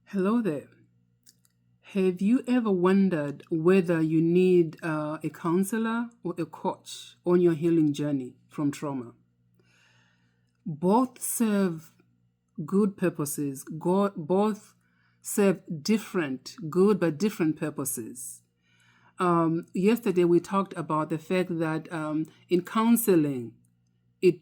Hello there. Have you ever wondered whether you need a counselor or a coach on your healing journey from trauma? Both serve good purposes. Both serve different, good but different purposes. Yesterday we talked about the fact that in counseling, it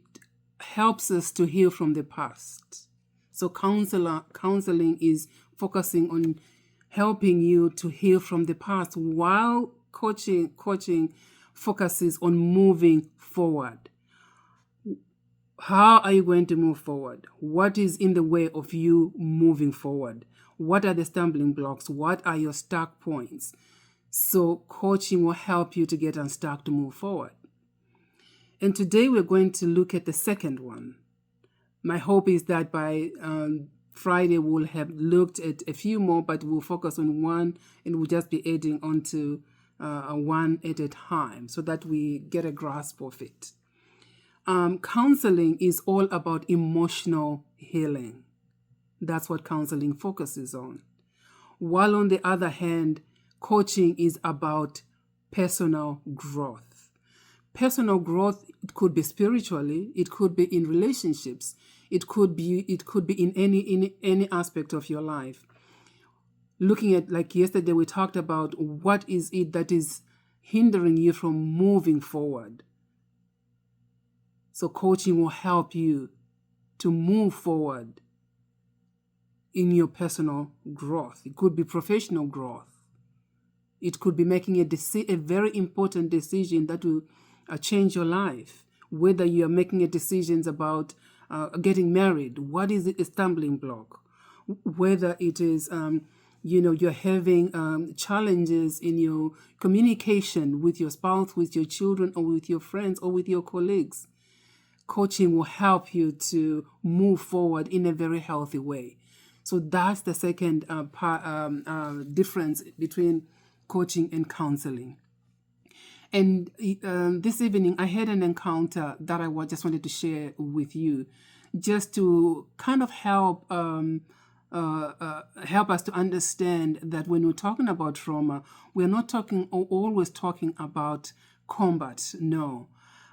helps us to heal from the past. So counseling is focusing on helping you to heal from the past, while coaching focuses on moving forward. How are you going to move forward? What is in the way of you moving forward? What are the stumbling blocks? What are your stuck points? So coaching will help you to get unstuck to move forward. And today we're going to look at the second one. My hope is that by Friday we'll have looked at a few more, but we'll focus on one and we'll just be adding on to one at a time so that we get a grasp of it. Counseling is all about emotional healing. That's what counseling focuses on. While on the other hand, coaching is about personal growth. Personal growth, it could be spiritually, it could be in relationships, it could be in any aspect of your life. Looking at, like yesterday we talked about, what is it that is hindering you from moving forward. So coaching will help you to move forward in your personal growth. It could be professional growth. It could be making a very important decision that will change your life. Whether you are making decisions about getting married, what is a stumbling block? Whether it is, you're having challenges in your communication with your spouse, with your children, or with your friends, or with your colleagues. Coaching will help you to move forward in a very healthy way. So that's the second difference between coaching and counseling. And this evening, I had an encounter that I just wanted to share with you, just to kind of help us to understand that when we're talking about trauma, we're not always talking about combat. No.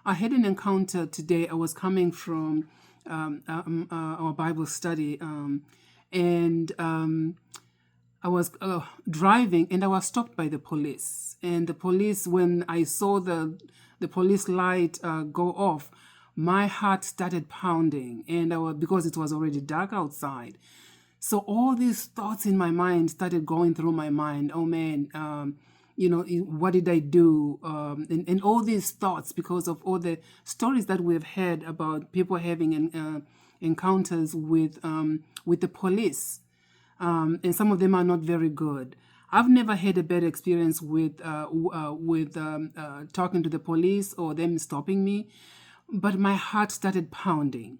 I had an encounter today. I was coming from our Bible study, and I was driving, and I was stopped by the police. And the police, when I saw the police light go off, my heart started pounding, and because it was already dark outside. So all these thoughts in my mind started going through my mind. Oh man, what did I do? And all these thoughts, because of all the stories that we've heard about people having encounters with the police. And some of them are not very good. I've never had a bad experience with talking to the police or them stopping me, but my heart started pounding.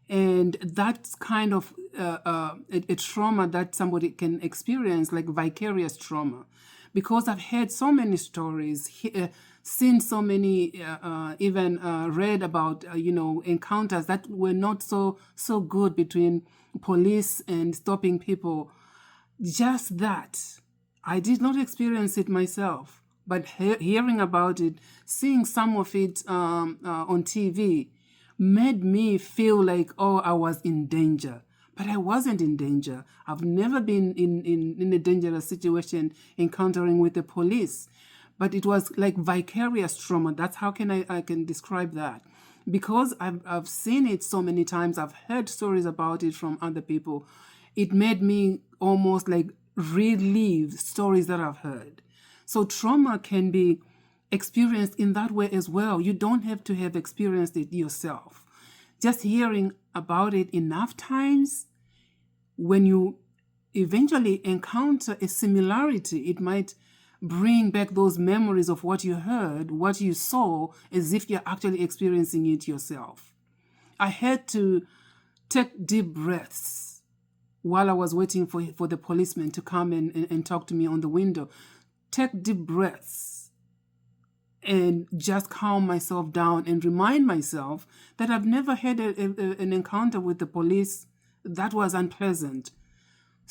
And that's kind of a trauma that somebody can experience, like vicarious trauma. Because I've heard so many stories, seen so many, even read about, encounters that were not so good between police and stopping people. Just that. I did not experience it myself, but hearing about it, seeing some of it on TV, made me feel like, I was in danger. But I wasn't in danger. I've never been in a dangerous situation encountering with the police. But it was like vicarious trauma. That's how I can describe that. Because I've seen it so many times, I've heard stories about it from other people. It made me almost like relive stories that I've heard. So trauma can be experienced in that way as well. You don't have to have experienced it yourself. Just hearing about it enough times, when you eventually encounter a similarity, it might bring back those memories of what you heard, what you saw, as if you're actually experiencing it yourself. I had to take deep breaths while I was waiting for the policeman to come and talk to me on the window. Take deep breaths and just calm myself down and remind myself that I've never had an encounter with the police that was unpleasant.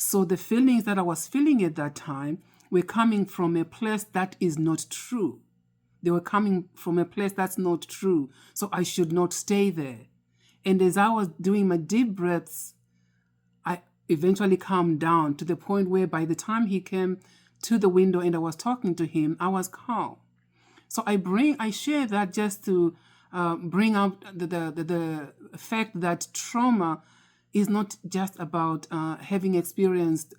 So the feelings that I was feeling at that time were coming from a place that is not true. They were coming from a place that's not true. So I should not stay there. And as I was doing my deep breaths, I eventually calmed down to the point where by the time he came to the window and I was talking to him, I was calm. So I share that just to bring out the fact that trauma is not just about having experienced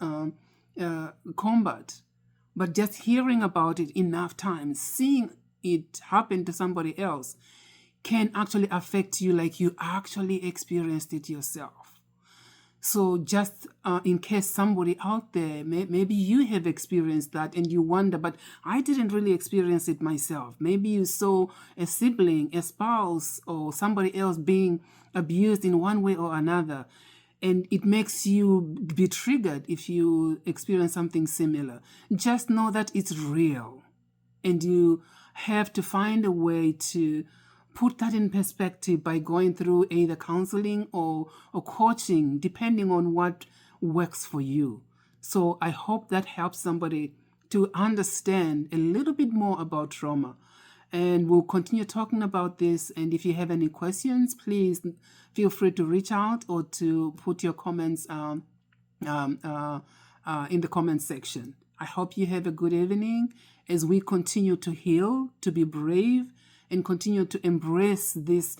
combat, but just hearing about it enough times, seeing it happen to somebody else can actually affect you like you actually experienced it yourself. So just in case somebody out there, maybe you have experienced that and you wonder, but I didn't really experience it myself. Maybe you saw a sibling, a spouse, or somebody else being abused in one way or another, and it makes you be triggered if you experience something similar. Just know that it's real, and you have to find a way to put that in perspective by going through either counseling or coaching, depending on what works for you. So I hope that helps somebody to understand a little bit more about trauma. And we'll continue talking about this. And if you have any questions, please feel free to reach out or to put your comments in the comment section. I hope you have a good evening as we continue to heal, to be brave, and continue to embrace this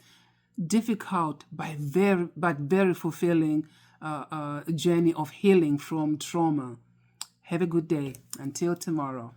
difficult but very fulfilling journey of healing from trauma. Have a good day. Until tomorrow.